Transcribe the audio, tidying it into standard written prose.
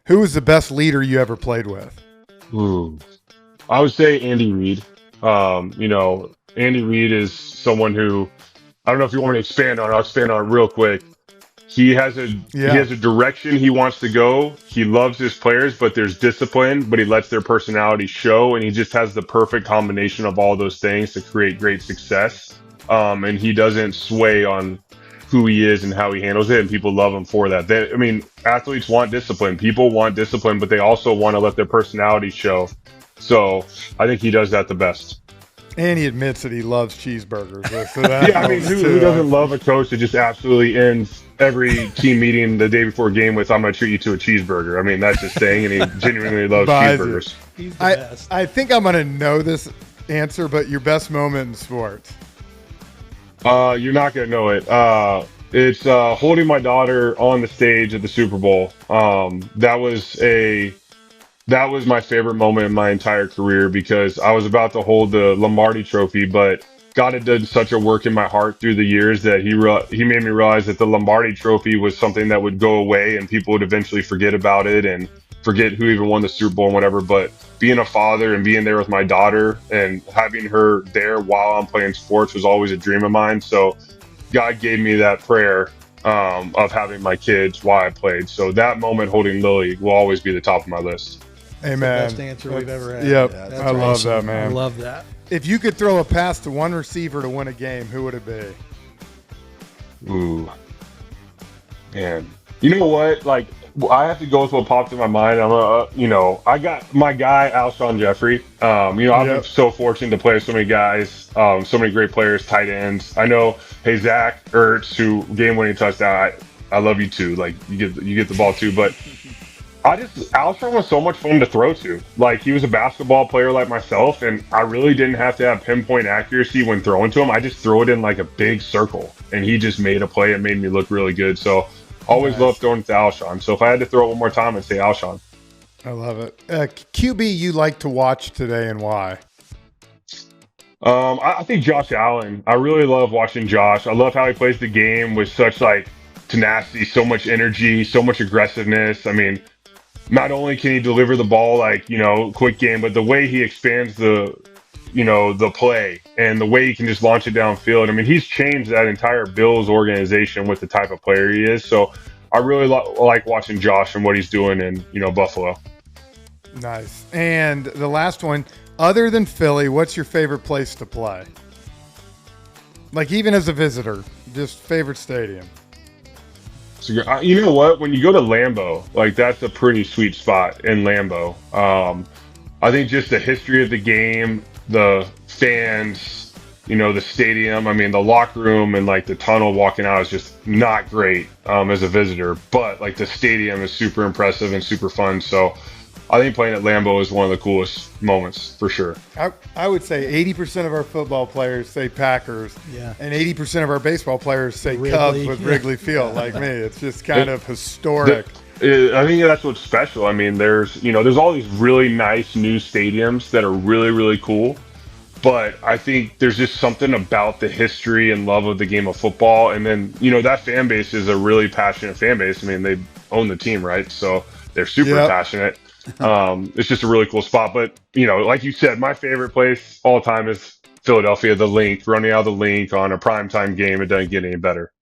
Who was the best leader you ever played with? Ooh. I would say Andy Reid. Andy Reid is someone who I don't know if you want me to expand on it. I'll expand on it real quick. He Yeah. has a direction he wants to go. He loves his players, but there's discipline, but he lets their personality show, and he just has the perfect combination of all those things to create great success. And he doesn't sway on who he is and how he handles it, and people love him for that. Athletes want discipline. People want discipline, but they also want to let their personality show. So I think he does that the best. And he admits that he loves cheeseburgers. So that Yeah, I mean, helps who too. doesn't love a coach that just absolutely ends every team meeting the day before a game with "I'm going to treat you to a cheeseburger"? I mean, that's his thing, and he genuinely loves Buys it. cheeseburgers. He's the I best. I think I'm gonna know this answer, but your best moment in sports. You're not going to know it. It's holding my daughter on the stage at the Super Bowl. That was my favorite moment in my entire career because I was about to hold the Lombardi Trophy, but God had done such a work in my heart through the years that he made me realize that the Lombardi Trophy was something that would go away and people would eventually forget about it and forget who even won the Super Bowl and whatever. But being a father and being there with my daughter and having her there while I'm playing sports was always a dream of mine. So God gave me that prayer of having my kids while I played. So that moment holding Lily will always be the top of my list. That's the Amen. best answer we've ever had. Yep. That's I love awesome. that, man. I love that. If you could throw a pass to one receiver to win a game, who would it be? Ooh, man. You know what? Like, I have to go with what popped in my mind. I got my guy, Alshon Jeffrey. I've been Yep. so fortunate to play with so many guys, so many great players, tight ends. I know, hey, Zach Ertz, who game-winning touchdown. I love you too. Like, you get the ball too, but Alshon was so much fun to throw to. Like he was a basketball player like myself, and I really didn't have to have pinpoint accuracy when throwing to him. I just throw it in like a big circle, and he just made a play. It made me look really good. So always loved Nice. throwing to Alshon. So if I had to throw it one more time, I'd say Alshon. I love it. QB you like to watch today and why? I think Josh Allen. I really love watching Josh. I love how he plays the game with such like tenacity, so much energy, so much aggressiveness. I mean, not only can he deliver the ball like quick game, but the way he expands the play and the way he can just launch it downfield. I mean, he's changed that entire Bills organization with the type of player he is. So I really like watching Josh and what he's doing in Buffalo. Nice. And the last one, other than Philly, what's your favorite place to play? Like even as a visitor, just favorite stadium. So you know what? When you go to Lambeau, like that's a pretty sweet spot in Lambeau. I think just the history of the game, the fans, the stadium. I mean, the locker room and like the tunnel walking out is just not great as a visitor, but like the stadium is super impressive and super fun. So I think playing at Lambeau is one of the coolest moments for sure. I would say 80% of our football players say Packers, Yeah. and 80% of our baseball players say Wrigley, Cubs with yeah. Wrigley Field, like me. It's just kind It- of historic. I think that's what's special. I mean, there's all these really nice new stadiums that are really, really cool. But I think there's just something about the history and love of the game of football. And then, that fan base is a really passionate fan base. I mean, they own the team, right? So they're super Yep. passionate. It's just a really cool spot. But, like you said, my favorite place all time is Philadelphia, the Link, running out of the Link on a primetime game. It doesn't get any better.